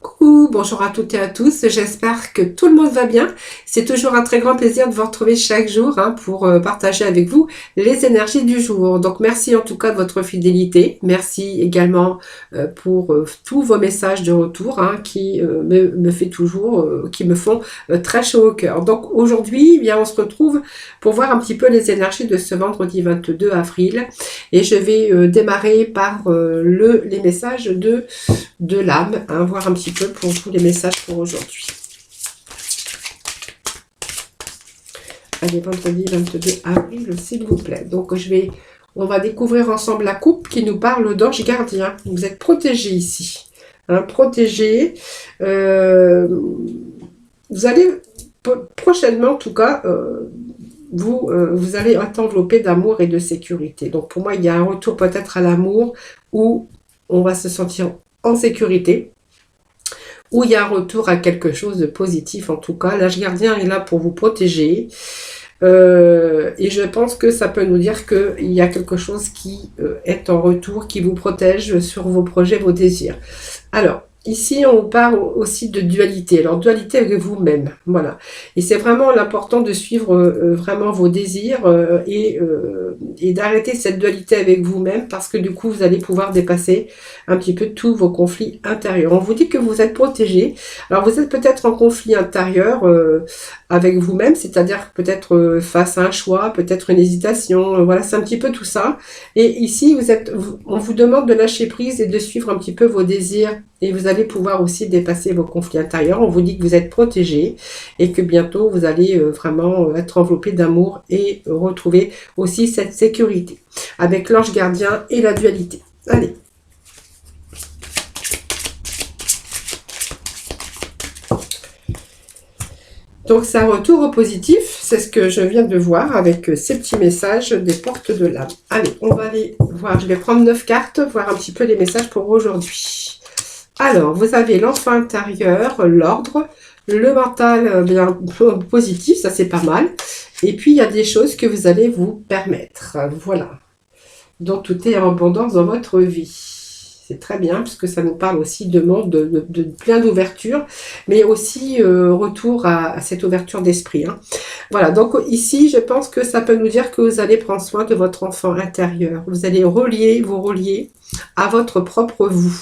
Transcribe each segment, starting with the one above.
Coucou, bonjour à toutes et à tous, j'espère que tout le monde va bien. C'est toujours un très grand plaisir de vous retrouver chaque jour pour partager avec vous les énergies du jour. Donc merci en tout cas de votre fidélité. Merci également pour tous vos messages de retour qui me fait toujours, qui me font très chaud au cœur. Donc aujourd'hui, eh bien, on se retrouve pour voir un petit peu les énergies de ce vendredi 22 avril. Et je vais démarrer par les messages de l'âme, voir un petit peu pour tous les messages pour aujourd'hui. Allez, vendredi 22 avril, s'il vous plaît. Donc on va découvrir ensemble la coupe qui nous parle d'ange gardien. Vous êtes protégés ici, protégés. Vous allez prochainement, en tout cas, vous allez être enveloppé d'amour et de sécurité. Donc pour moi, il y a un retour peut-être à l'amour où on va se sentir en sécurité, où il y a un retour à quelque chose de positif. En tout cas, l'ange gardien est là pour vous protéger. Et je pense que ça peut nous dire qu'il y a quelque chose qui est en retour, qui vous protège sur vos projets, vos désirs. Alors, ici, on parle aussi de dualité. Alors, dualité avec vous-même, voilà. Et c'est vraiment l'important de suivre vraiment vos désirs et d'arrêter cette dualité avec vous-même parce que du coup, vous allez pouvoir dépasser un petit peu tous vos conflits intérieurs. On vous dit que vous êtes protégé. Alors, vous êtes peut-être en conflit intérieur avec vous-même, c'est-à-dire peut-être face à un choix, peut-être une hésitation. Voilà, c'est un petit peu tout ça. Et ici, on vous demande de lâcher prise et de suivre un petit peu vos désirs. Et vous allez pouvoir aussi dépasser vos conflits intérieurs. On vous dit que vous êtes protégé et que bientôt vous allez vraiment être enveloppé d'amour et retrouver aussi cette sécurité avec l'ange gardien et la dualité. Allez. Donc c'est un retour au positif, c'est ce que je viens de voir avec ces petits messages des portes de l'âme. Allez, on va aller voir, je vais prendre 9 cartes, voir un petit peu les messages pour aujourd'hui. Alors, vous avez l'enfant intérieur, l'ordre, le mental bien positif, ça c'est pas mal. Et puis, il y a des choses que vous allez vous permettre. Voilà. Donc, tout est en abondance dans votre vie. C'est très bien, puisque ça nous parle aussi de monde, de plein d'ouverture, mais aussi retour à cette ouverture d'esprit. Voilà, donc ici, je pense que ça peut nous dire que vous allez prendre soin de votre enfant intérieur. Vous allez vous relier à votre propre vous.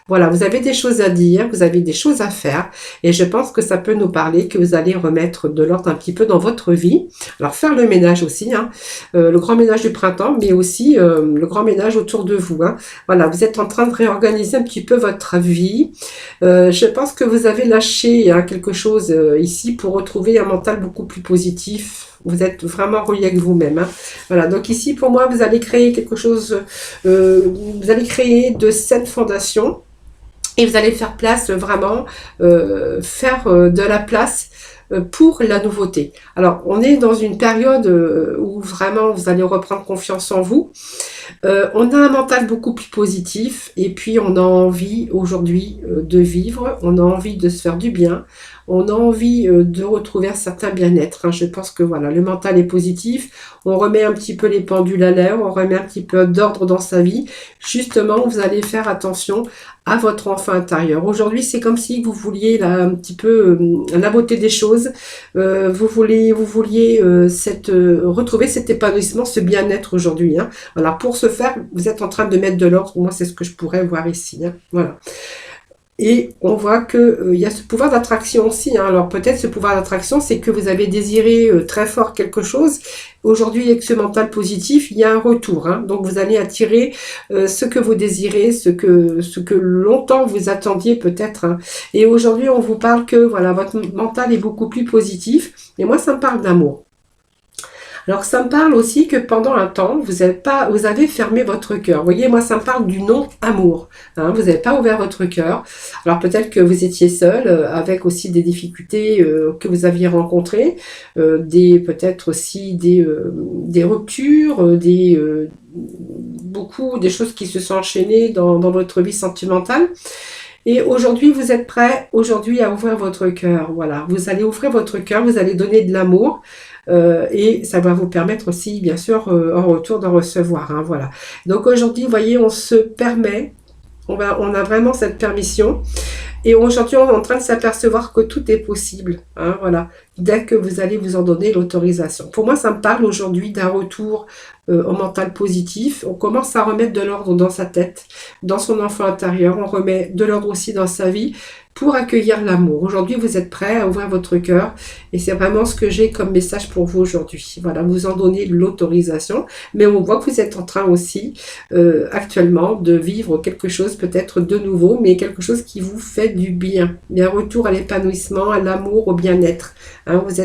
Voilà, vous avez des choses à dire, vous avez des choses à faire et je pense que ça peut nous parler que vous allez remettre de l'ordre un petit peu dans votre vie. Alors faire le ménage aussi, le grand ménage du printemps, mais aussi le grand ménage autour de vous. Voilà, vous êtes en train de réorganiser un petit peu votre vie. Je pense que vous avez lâché quelque chose ici pour retrouver un mental beaucoup plus positif. Vous êtes vraiment relié avec vous-même. Voilà, donc ici pour moi vous allez créer quelque chose, vous allez créer de saines fondations. Et vous allez faire place vraiment, faire de la place pour la nouveauté. Alors, on est dans une période où vraiment vous allez reprendre confiance en vous. On a un mental beaucoup plus positif et puis on a envie aujourd'hui de vivre, on a envie de se faire du bien, on a envie de retrouver un certain bien-être. Je pense que voilà, le mental est positif, on remet un petit peu les pendules à l'heure, on remet un petit peu d'ordre dans sa vie. Justement, vous allez faire attention à votre enfant intérieur. Aujourd'hui, c'est comme si vous vouliez là, un petit peu la beauté des choses, vous vouliez retrouver cet épanouissement, ce bien-être aujourd'hui. Voilà, pour ce faire, vous êtes en train de mettre de l'ordre. Moi, c'est ce que je pourrais voir ici. Voilà. Et on voit qu'il y a ce pouvoir d'attraction aussi. Alors peut-être ce pouvoir d'attraction, c'est que vous avez désiré très fort quelque chose. Aujourd'hui, avec ce mental positif, il y a un retour. Donc vous allez attirer ce que vous désirez, ce que longtemps vous attendiez peut-être. Et aujourd'hui, on vous parle que voilà, votre mental est beaucoup plus positif. Et moi, ça me parle d'amour. Alors ça me parle aussi que pendant un temps, vous avez fermé votre cœur. Vous voyez, moi ça me parle du non-amour. Vous n'avez pas ouvert votre cœur. Alors peut-être que vous étiez seul, avec aussi des difficultés que vous aviez rencontrées, peut-être aussi des ruptures, beaucoup des choses qui se sont enchaînées dans votre vie sentimentale. Et aujourd'hui, vous êtes prêt à ouvrir votre cœur. Voilà, vous allez ouvrir votre cœur, vous allez donner de l'amour. Et ça va vous permettre aussi, bien sûr, en retour d'en recevoir. Voilà. Donc aujourd'hui, vous voyez, on se permet, on a vraiment cette permission Et aujourd'hui, on est en train de s'apercevoir que tout est possible. Hein, voilà, dès que vous allez vous en donner l'autorisation. Pour moi, ça me parle aujourd'hui d'un retour au mental positif. On commence à remettre de l'ordre dans sa tête, dans son enfant intérieur. On remet de l'ordre aussi dans sa vie pour accueillir l'amour. Aujourd'hui, vous êtes prêts à ouvrir votre cœur et c'est vraiment ce que j'ai comme message pour vous aujourd'hui. Voilà, vous en donnez l'autorisation, mais on voit que vous êtes en train aussi actuellement de vivre quelque chose peut-être de nouveau, mais quelque chose qui vous fait du bien. Il y a un retour à l'épanouissement, à l'amour, au bien-être. Hein, vous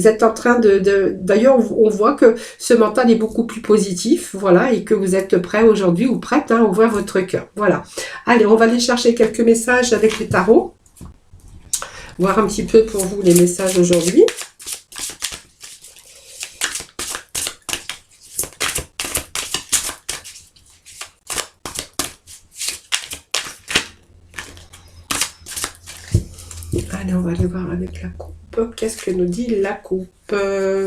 êtes en train d'ailleurs, on voit que ce mental est beaucoup plus positif, voilà, et que vous êtes prêt aujourd'hui ou prête à ouvrir votre cœur. Voilà. Allez, on va aller chercher quelques messages avec les tarots. Voir un petit peu pour vous les messages aujourd'hui. Allez, on va aller voir avec la coupe. Qu'est-ce que nous dit la coupe?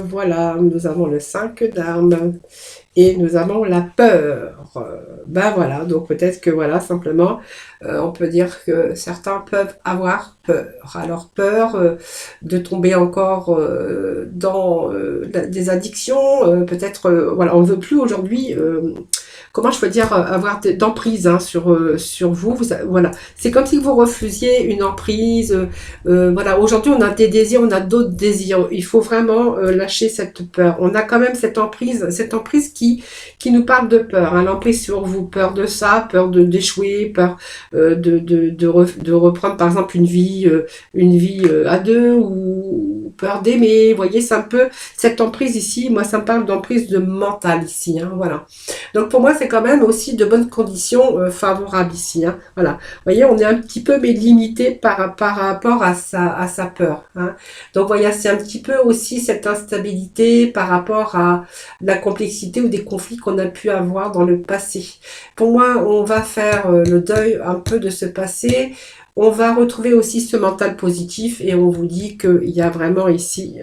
Voilà, nous avons le 5 d'armes. Et nous avons la peur. Ben voilà, donc peut-être que voilà, simplement, on peut dire que certains peuvent avoir peur. Alors peur de tomber encore dans des addictions, peut-être, voilà, on ne veut plus aujourd'hui, comment je peux dire, avoir d'emprise hein, sur vous. Voilà, c'est comme si vous refusiez une emprise. Voilà, aujourd'hui on a des désirs, on a d'autres désirs. Il faut vraiment lâcher cette peur. On a quand même cette emprise qui nous parle de peur, hein, l'emprise sur vous, peur de ça, peur d'échouer, peur de reprendre par exemple une vie à deux ou peur d'aimer. Vous voyez, c'est un peu cette emprise ici. Moi, ça me parle d'emprise de mental ici. Hein, voilà. Donc pour moi, c'est quand même aussi de bonnes conditions favorables ici. Hein, voilà. Vous voyez, on est un petit peu mais limité par rapport à sa peur. Hein. Donc voyez, c'est un petit peu aussi cette instabilité par rapport à la complexité ou des conflits qu'on a pu avoir dans le passé. Pour moi, on va faire le deuil un peu de ce passé. On va retrouver aussi ce mental positif et on vous dit qu'il y a vraiment ici,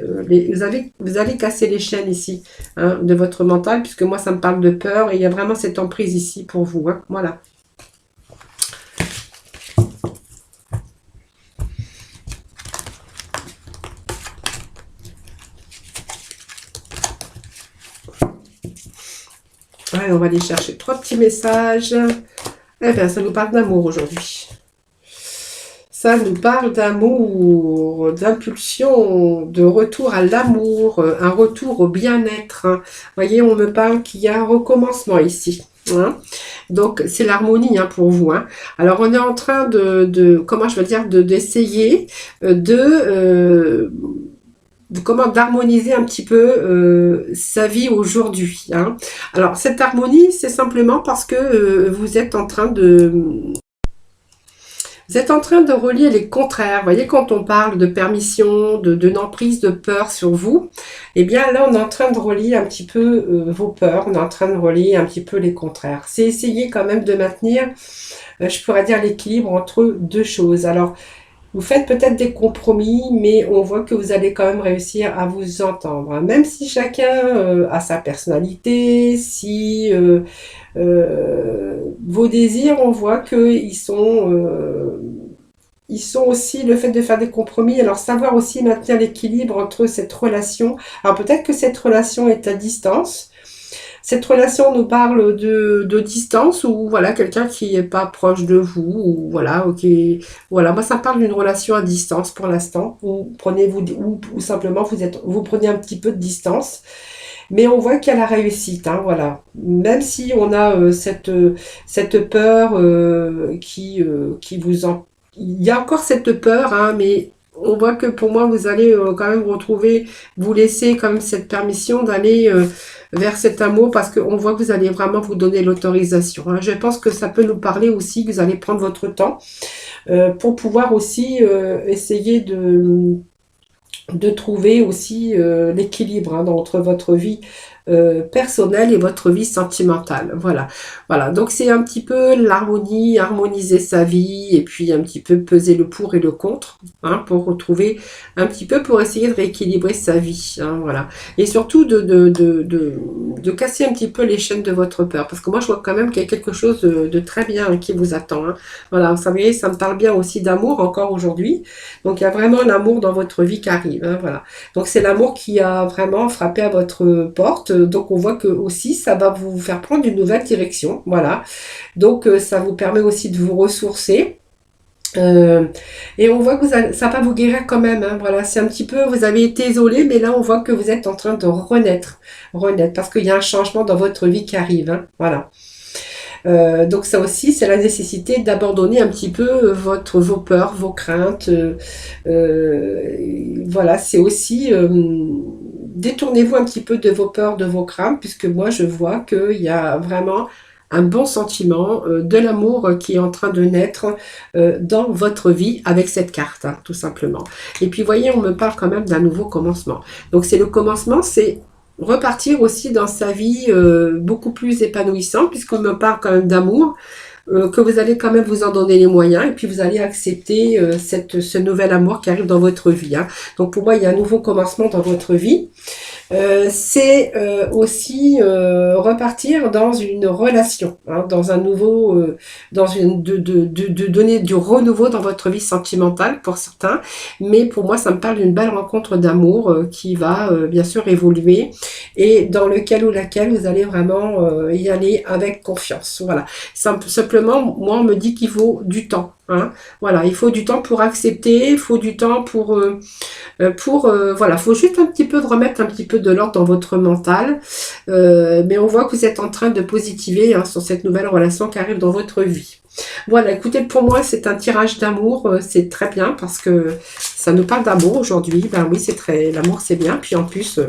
vous allez casser les chaînes ici hein, de votre mental, puisque moi ça me parle de peur et il y a vraiment cette emprise ici pour vous. Hein, voilà. Allez, on va aller chercher 3 petits messages. Eh bien, ça nous parle d'amour aujourd'hui. Ça nous parle d'amour, d'impulsion, de retour à l'amour, un retour au bien-être. Hein. Vous voyez, on me parle qu'il y a un recommencement ici. Hein. Donc, c'est l'harmonie hein, pour vous. Hein. Alors, on est en train comment je veux dire, d'essayer d'harmoniser un petit peu sa vie aujourd'hui. Hein. Alors, cette harmonie, c'est simplement parce que vous êtes en train de relier les contraires. Vous voyez, quand on parle de permission, de emprise, de peur sur vous, eh bien là, on est en train de relier un petit peu vos peurs, on est en train de relier un petit peu les contraires. C'est essayer quand même de maintenir, je pourrais dire, l'équilibre entre deux choses. Alors, vous faites peut-être des compromis, mais on voit que vous allez quand même réussir à vous entendre. Même si chacun a sa personnalité, si vos désirs, on voit qu'ils ils sont aussi le fait de faire des compromis. Alors, savoir aussi maintenir l'équilibre entre cette relation. Alors, peut-être que cette relation est à distance. Cette relation nous parle de distance ou voilà quelqu'un qui est pas proche de vous ou voilà ok voilà moi ça me parle d'une relation à distance pour l'instant ou simplement vous prenez un petit peu de distance mais on voit qu'il y a la réussite hein, voilà même si on a cette peur qui vous en il y a encore cette peur hein, mais on voit que pour moi, vous allez quand même vous laisser quand même cette permission d'aller vers cet amour parce qu'on voit que vous allez vraiment vous donner l'autorisation. Hein. Je pense que ça peut nous parler aussi, que vous allez prendre votre temps pour pouvoir aussi essayer de trouver aussi l'équilibre hein, entre votre vie personnel et votre vie sentimentale. Voilà, voilà. Donc c'est un petit peu l'harmonie, harmoniser sa vie et puis un petit peu peser le pour et le contre, hein, pour retrouver un petit peu, pour essayer de rééquilibrer sa vie, hein, voilà. Et surtout de casser un petit peu les chaînes de votre peur, parce que moi je vois quand même qu'il y a quelque chose de très bien, hein, qui vous attend, hein. Voilà, vous savez, ça me parle bien aussi d'amour encore aujourd'hui. Donc il y a vraiment l'amour dans votre vie qui arrive, hein, voilà. Donc c'est l'amour qui a vraiment frappé à votre porte. Donc on voit que aussi ça va vous faire prendre une nouvelle direction. Voilà. Donc ça vous permet aussi de vous ressourcer. Et on voit que ça va vous guérir quand même, hein, voilà, c'est un petit peu, vous avez été isolé, mais là on voit que vous êtes en train de renaître, parce qu'il y a un changement dans votre vie qui arrive, hein, voilà. Donc ça aussi, c'est la nécessité d'abandonner un petit peu vos peurs, vos craintes. Voilà, c'est aussi détournez-vous un petit peu de vos peurs, de vos craintes, puisque moi je vois qu'il y a vraiment un bon sentiment, de l'amour qui est en train de naître dans votre vie avec cette carte, hein, tout simplement. Et puis, voyez, on me parle quand même d'un nouveau commencement. Donc, c'est le commencement, c'est repartir aussi dans sa vie beaucoup plus épanouissante, puisqu'on me parle quand même d'amour, que vous allez quand même vous en donner les moyens, et puis vous allez accepter ce nouvel amour qui arrive dans votre vie, hein. Donc, pour moi, il y a un nouveau commencement dans votre vie. C'est aussi repartir dans une relation, hein, dans un nouveau, de donner du renouveau dans votre vie sentimentale pour certains, mais pour moi ça me parle d'une belle rencontre d'amour qui va bien sûr évoluer et dans lequel ou laquelle vous allez vraiment y aller avec confiance. Voilà, simplement moi on me dit qu'il faut du temps, hein. Voilà, il faut du temps pour accepter, il faut du temps pour voilà, faut juste un petit peu de remettre un petit peu de l'ordre dans votre mental, mais on voit que vous êtes en train de positiver, hein, sur cette nouvelle relation qui arrive dans votre vie. Voilà, écoutez, pour moi c'est un tirage d'amour, c'est très bien parce que ça nous parle d'amour aujourd'hui. Ben oui, l'amour c'est bien, puis en plus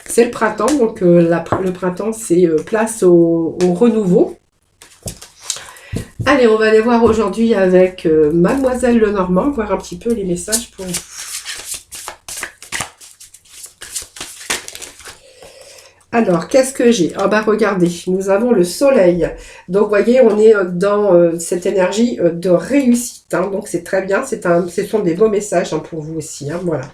c'est le printemps, donc le printemps c'est place au renouveau. Allez, on va aller voir aujourd'hui avec Mademoiselle Lenormand, voir un petit peu les messages pour vous. Alors, qu'est-ce que j'ai? Ah bah regardez, nous avons le soleil. Donc, vous voyez, on est dans cette énergie de réussite, hein. Donc, c'est très bien. Ce sont des beaux messages, hein, pour vous aussi, hein, voilà.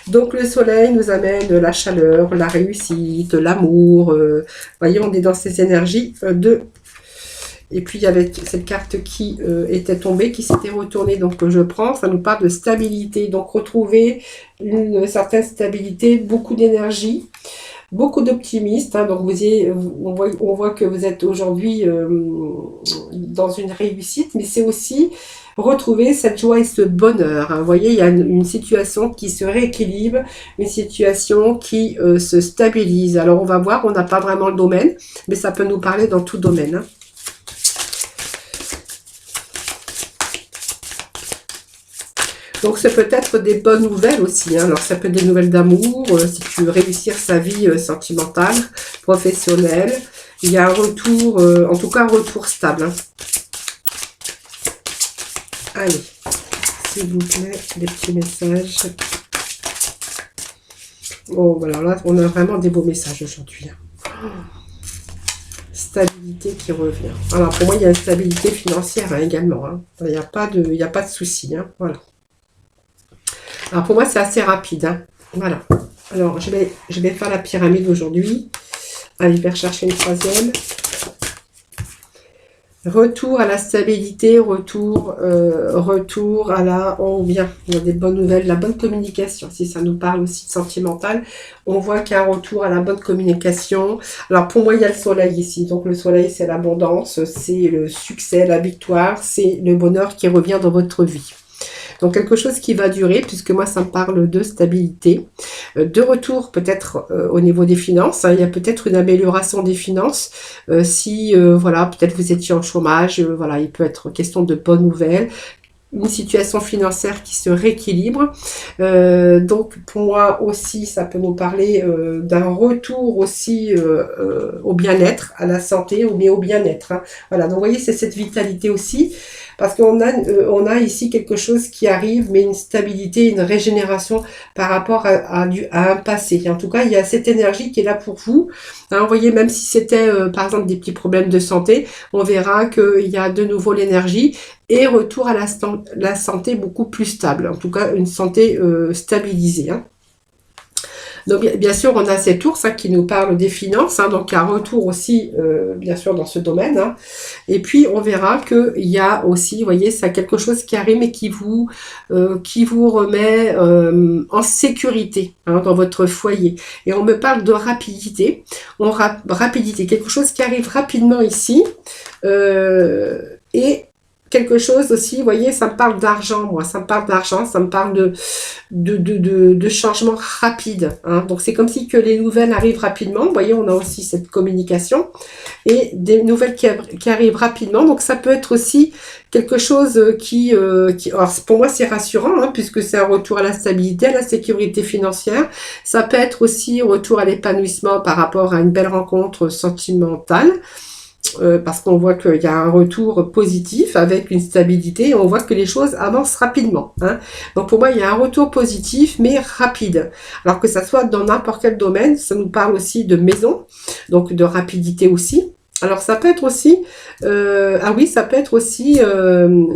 Donc, le soleil nous amène la chaleur, la réussite, l'amour. Vous voyez, on est dans ces énergies de... Et puis, il y avait cette carte qui était tombée, qui s'était retournée. Donc, je prends. Ça nous parle de stabilité. Donc, retrouver une certaine stabilité, beaucoup d'énergie. Beaucoup d'optimistes, hein, donc on voit que vous êtes aujourd'hui dans une réussite, mais c'est aussi retrouver cette joie et ce bonheur, hein. Vous voyez, il y a une situation qui se rééquilibre, une situation qui se stabilise. Alors on va voir, on n'a pas vraiment le domaine, mais ça peut nous parler dans tout domaine, hein. Donc, c'est peut-être des bonnes nouvelles aussi, hein. Alors, ça peut être des nouvelles d'amour, si tu veux réussir sa vie sentimentale, professionnelle. Il y a un retour, en tout cas un retour stable, hein. Allez, s'il vous plaît, des petits messages. Oh, voilà, là, on a vraiment des beaux messages aujourd'hui, hein. Stabilité qui revient. Alors, pour moi, il y a une stabilité financière, hein, également, hein. Il n'y a pas de souci, hein. Voilà. Alors pour moi c'est assez rapide, hein. Voilà. Alors je vais faire la pyramide aujourd'hui. Allez, je vais rechercher une troisième. Retour à la stabilité, retour à la... On vient, il y a des bonnes nouvelles, la bonne communication. Si ça nous parle aussi de sentimental, on voit qu'il y a un retour à la bonne communication. Alors pour moi il y a le soleil ici. Donc le soleil c'est l'abondance, c'est le succès, la victoire, c'est le bonheur qui revient dans votre vie. Donc quelque chose qui va durer, puisque moi ça me parle de stabilité, de retour peut-être au niveau des finances, hein. Il y a peut-être une amélioration des finances, si voilà, peut-être vous étiez en chômage, voilà, il peut être question de bonnes nouvelles, une situation financière qui se rééquilibre. Donc pour moi aussi, ça peut nous parler d'un retour aussi au bien-être, à la santé, mais au bien-être. Hein. Voilà, donc vous voyez, c'est cette vitalité aussi, parce on a ici quelque chose qui arrive, mais une stabilité, une régénération par rapport à un passé. En tout cas, il y a cette énergie qui est là pour vous. Hein, vous voyez, même si c'était par exemple des petits problèmes de santé, on verra qu'il y a de nouveau l'énergie et retour à la santé beaucoup plus stable, en tout cas une santé stabilisée. Hein. Donc bien sûr, on a cet ours qui nous parle des finances, hein, donc un retour aussi bien sûr dans ce domaine. Hein. Et puis on verra qu'il y a aussi, vous voyez, ça quelque chose qui arrive et qui vous remet en sécurité hein, dans votre foyer. Et on me parle de rapidité, rapidité, quelque chose qui arrive rapidement ici. Et quelque chose aussi, vous voyez, ça me parle d'argent, moi, ça me parle d'argent, ça me parle de changements rapides. Hein. Donc c'est comme si que les nouvelles arrivent rapidement. Vous voyez, on a aussi cette communication et des nouvelles qui arrivent rapidement. Donc ça peut être aussi quelque chose alors pour moi c'est rassurant hein, puisque c'est un retour à la stabilité, à la sécurité financière. Ça peut être aussi un retour à l'épanouissement par rapport à une belle rencontre sentimentale. Parce qu'on voit qu'il y a un retour positif avec une stabilité et on voit que les choses avancent rapidement. Hein. Donc pour moi, il y a un retour positif mais rapide. Alors que ça soit dans n'importe quel domaine, ça nous parle aussi de maison, donc de rapidité aussi. Alors ça peut être aussi, ça peut être aussi,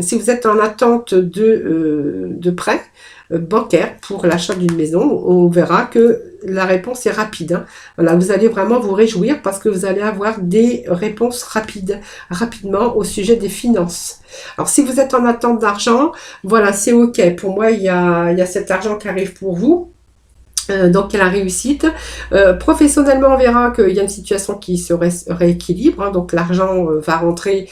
si vous êtes en attente de prêt bancaire pour l'achat d'une maison, on verra que la réponse est rapide. Hein. Voilà, vous allez vraiment vous réjouir parce que vous allez avoir des réponses rapidement au sujet des finances. Alors si vous êtes en attente d'argent, voilà, c'est ok. Pour moi, il y a cet argent qui arrive pour vous. Donc la réussite. Professionnellement, on verra qu'il y a une situation qui se rééquilibre, hein, donc l'argent va rentrer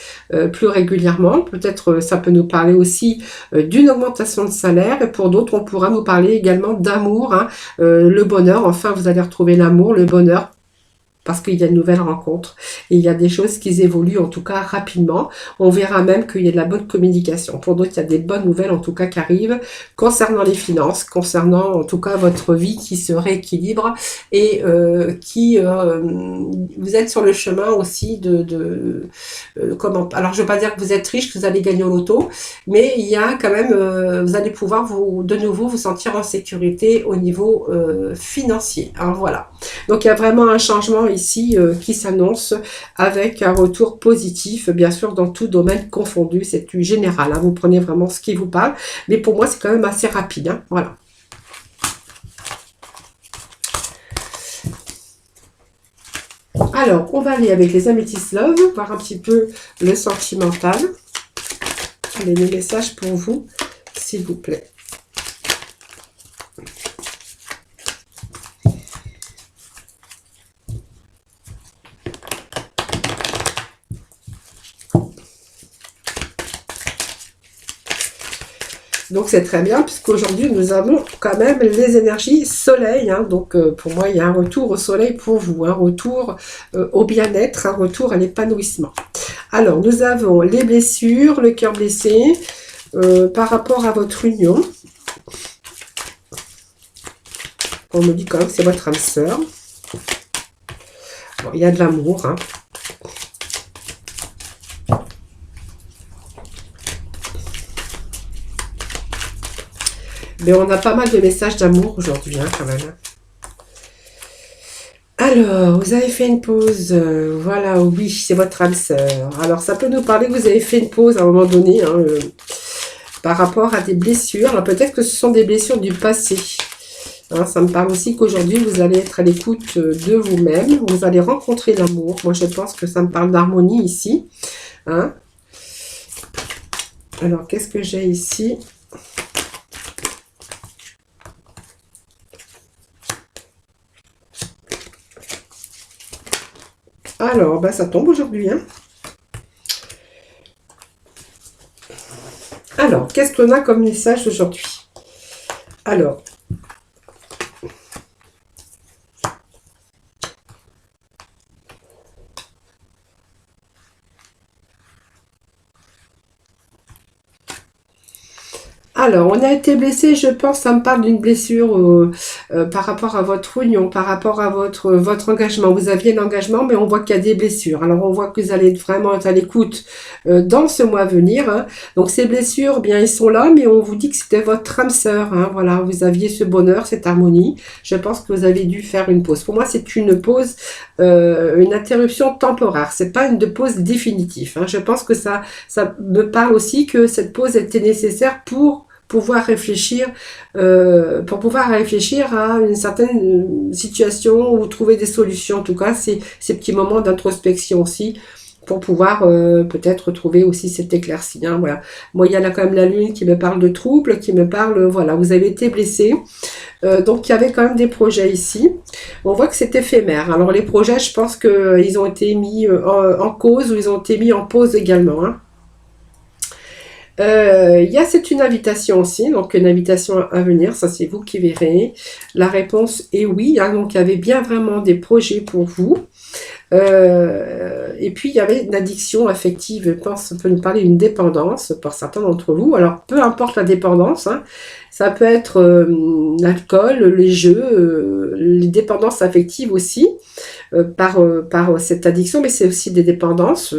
plus régulièrement. Peut-être ça peut nous parler aussi d'une augmentation de salaire, et pour d'autres, on pourra nous parler également d'amour, hein, le bonheur. Enfin, vous allez retrouver l'amour, le bonheur, parce qu'il y a de nouvelles rencontres et il y a des choses qui évoluent en tout cas rapidement. On verra même qu'il y a de la bonne communication. Pour d'autres, il y a des bonnes nouvelles en tout cas qui arrivent concernant les finances, concernant en tout cas votre vie qui se rééquilibre et vous êtes sur le chemin aussi alors je ne veux pas dire que vous êtes riche, que vous allez gagner au loto, mais il y a quand même, vous allez pouvoir de nouveau vous sentir en sécurité au niveau financier. Alors voilà. Donc il y a vraiment un changement ici qui s'annonce avec un retour positif, bien sûr dans tout domaine confondu, c'est du général, hein, vous prenez vraiment ce qui vous parle, mais pour moi c'est quand même assez rapide, hein, voilà. Alors, on va aller avec les Amethyst Love, voir un petit peu le sentimental. Allez, les messages pour vous, s'il vous plaît. Donc c'est très bien puisqu'aujourd'hui nous avons quand même les énergies soleil. Hein, donc pour moi il y a un retour au soleil pour vous, un retour au bien-être, un retour à l'épanouissement. Alors nous avons les blessures, le cœur blessé par rapport à votre union. On me dit quand même que c'est votre âme sœur. Bon, il y a de l'amour. Hein. Mais on a pas mal de messages d'amour aujourd'hui, hein, quand même. Alors, vous avez fait une pause. Voilà, oui, c'est votre âme sœur. Alors, ça peut nous parler que vous avez fait une pause à un moment donné, hein, par rapport à des blessures. Alors, peut-être que ce sont des blessures du passé. Hein, ça me parle aussi qu'aujourd'hui, vous allez être à l'écoute de vous-même. Vous allez rencontrer l'amour. Moi, je pense que ça me parle d'harmonie ici. Hein. Alors, qu'est-ce que j'ai ici ? Alors, ben, ça tombe aujourd'hui. Hein. Alors, qu'est-ce qu'on a comme message aujourd'hui? Alors, Alors, on a été blessé, je pense, ça me parle d'une blessure par rapport à votre union, par rapport à votre engagement. Vous aviez l'engagement, mais on voit qu'il y a des blessures. Alors, on voit que vous allez vraiment être à l'écoute dans ce mois à venir, hein. Donc, ces blessures, bien, ils sont là, mais on vous dit que c'était votre âme sœur, hein. Voilà, vous aviez ce bonheur, cette harmonie. Je pense que vous avez dû faire une pause. Pour moi, c'est une pause, une interruption temporaire. C'est pas une pause définitive, hein. Je pense que ça me parle aussi que cette pause était nécessaire pour pouvoir réfléchir à une certaine situation ou trouver des solutions. En tout cas, ces petits moments d'introspection aussi pour pouvoir peut-être trouver aussi cet éclaircie, hein, voilà. Moi, il y a là quand même la lune qui me parle de troubles, qui me parle, voilà, vous avez été blessé. Donc, il y avait quand même des projets ici. On voit que c'est éphémère. Alors, les projets, je pense qu'ils ont été mis en cause ou ils ont été mis en pause également, hein. C'est une invitation aussi, donc une invitation à venir, ça c'est vous qui verrez. La réponse est oui, hein, donc il y avait bien vraiment des projets pour vous. Et puis il y avait une addiction affective, je pense, on peut nous parler d'une dépendance pour certains d'entre vous. Alors peu importe la dépendance, hein, ça peut être l'alcool, les jeux, les dépendances affectives aussi par cette addiction, mais c'est aussi des dépendances.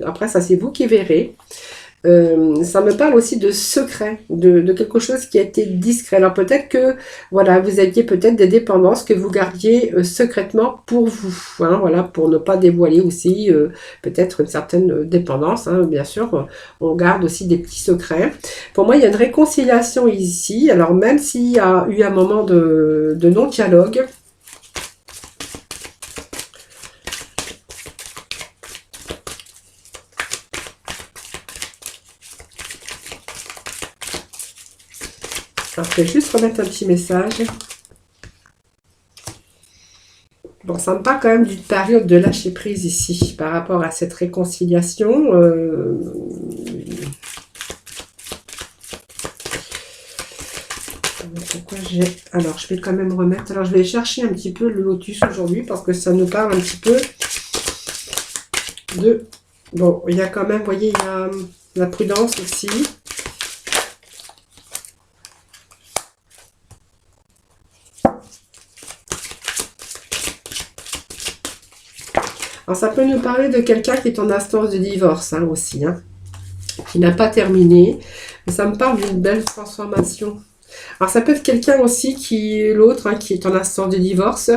Après ça c'est vous qui verrez. Ça me parle aussi de secret, de quelque chose qui a été discret. Alors peut-être que voilà, vous aviez peut-être des dépendances que vous gardiez secrètement pour vous, hein, voilà, pour ne pas dévoiler aussi peut-être une certaine dépendance, hein, bien sûr, on garde aussi des petits secrets. Pour moi, il y a une réconciliation ici, alors même s'il y a eu un moment de non-dialogue, alors, je vais juste remettre un petit message. Bon, ça me parle quand même d'une période de lâcher prise ici, par rapport à cette réconciliation. Pourquoi j'ai... Alors, je vais quand même remettre... Alors, je vais chercher un petit peu le lotus aujourd'hui, parce que ça nous parle un petit peu de... Bon, il y a quand même, vous voyez, il y a la prudence aussi. Alors, ça peut nous parler de quelqu'un qui est en instance de divorce, hein, aussi, hein, qui n'a pas terminé. Mais ça me parle d'une belle transformation. Alors, ça peut être quelqu'un aussi l'autre, hein, qui est en instance de divorce,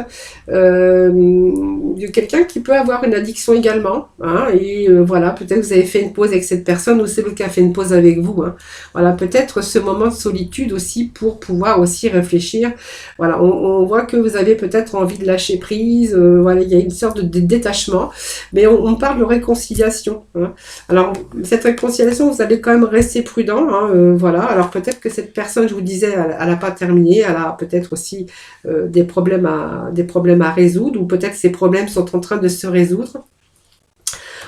quelqu'un qui peut avoir une addiction également, hein, et voilà, peut-être que vous avez fait une pause avec cette personne ou c'est l'autre qui a fait une pause avec vous, hein. Voilà, peut-être ce moment de solitude aussi pour pouvoir aussi réfléchir. Voilà, on voit que vous avez peut-être envie de lâcher prise, voilà, il y a une sorte de détachement, mais on parle de réconciliation, hein. Alors, cette réconciliation, vous allez quand même rester prudent, hein, voilà. Alors, peut-être que cette personne, je vous disais, elle n'a pas terminé, elle a peut-être aussi des problèmes à résoudre, ou peut-être ces problèmes sont en train de se résoudre.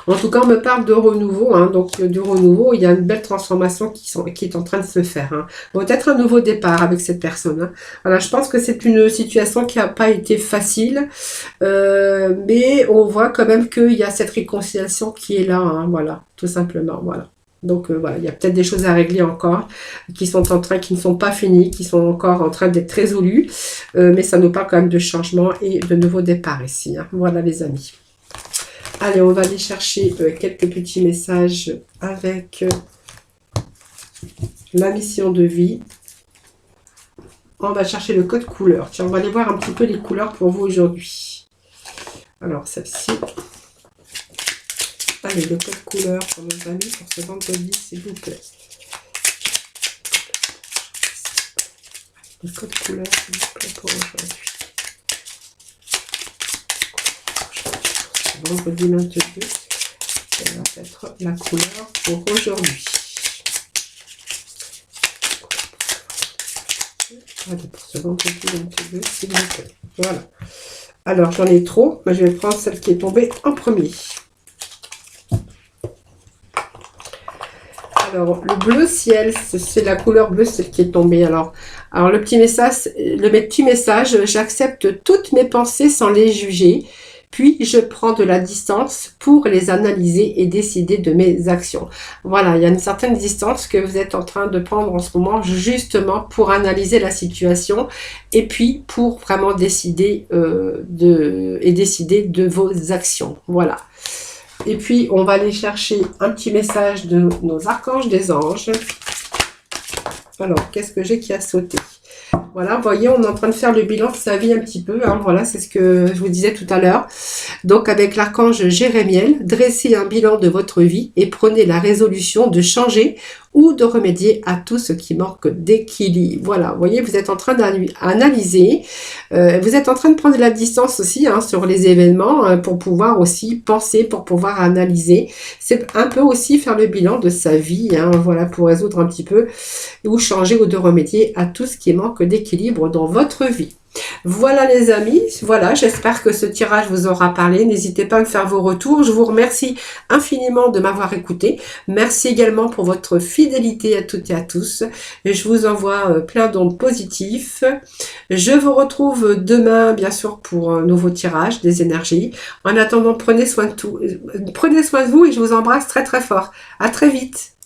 En tout cas, on me parle de renouveau, hein, donc du renouveau, il y a une belle transformation qui est en train de se faire, hein. Peut-être un nouveau départ avec cette personne, hein. Voilà, je pense que c'est une situation qui n'a pas été facile, mais on voit quand même qu'il y a cette réconciliation qui est là, hein, voilà, tout simplement, voilà. Donc voilà, il y a peut-être des choses à régler encore, qui ne sont pas finies, qui sont encore en train d'être résolues, mais ça nous parle quand même de changement et de nouveau départ ici, hein. Voilà les amis. Allez, on va aller chercher quelques petits messages avec la mission de vie. On va chercher le code couleur. Tiens, on va aller voir un petit peu les couleurs pour vous aujourd'hui. Alors, celle-ci. Allez, le code couleur pour nos amis pour ce vendredi, s'il vous plaît. Le code couleur, s'il vous plaît, pour aujourd'hui. Vendredi 22, ça va être la couleur pour aujourd'hui. Allez, pour ce vendredi 22, s'il vous plaît. Voilà. Alors, j'en ai trop, mais je vais prendre celle qui est tombée en premier. Alors, le bleu ciel, c'est la couleur bleue, celle qui est tombée. Alors le petit message, j'accepte toutes mes pensées sans les juger. puis je prends de la distance pour les analyser et décider de mes actions. Voilà, il y a une certaine distance que vous êtes en train de prendre en ce moment, justement pour analyser la situation et puis pour vraiment décider décider de vos actions. Voilà. Et puis, on va aller chercher un petit message de nos archanges des anges. Alors, qu'est-ce que j'ai qui a sauté? Voilà, vous voyez, on est en train de faire le bilan de sa vie un petit peu. Hein, voilà, c'est ce que je vous disais tout à l'heure. Donc, avec l'archange Jérémiel, dressez un bilan de votre vie et prenez la résolution de changer ou de remédier à tout ce qui manque d'équilibre. Voilà, vous voyez, vous êtes en train d'analyser, vous êtes en train de prendre de la distance aussi hein, sur les événements pour pouvoir aussi penser, pour pouvoir analyser. C'est un peu aussi faire le bilan de sa vie, hein, voilà, pour résoudre un petit peu ou changer ou de remédier à tout ce qui manque d'équilibre dans votre vie. Voilà les amis, voilà, j'espère que ce tirage vous aura parlé. N'hésitez pas à me faire vos retours. Je vous remercie infiniment de m'avoir écouté. Merci également pour votre fidélité à toutes et à tous. Je vous envoie plein d'ondes positifs. Je vous retrouve demain, bien sûr, pour un nouveau tirage des énergies. En attendant, prenez soin de vous et je vous embrasse très très fort. À très vite.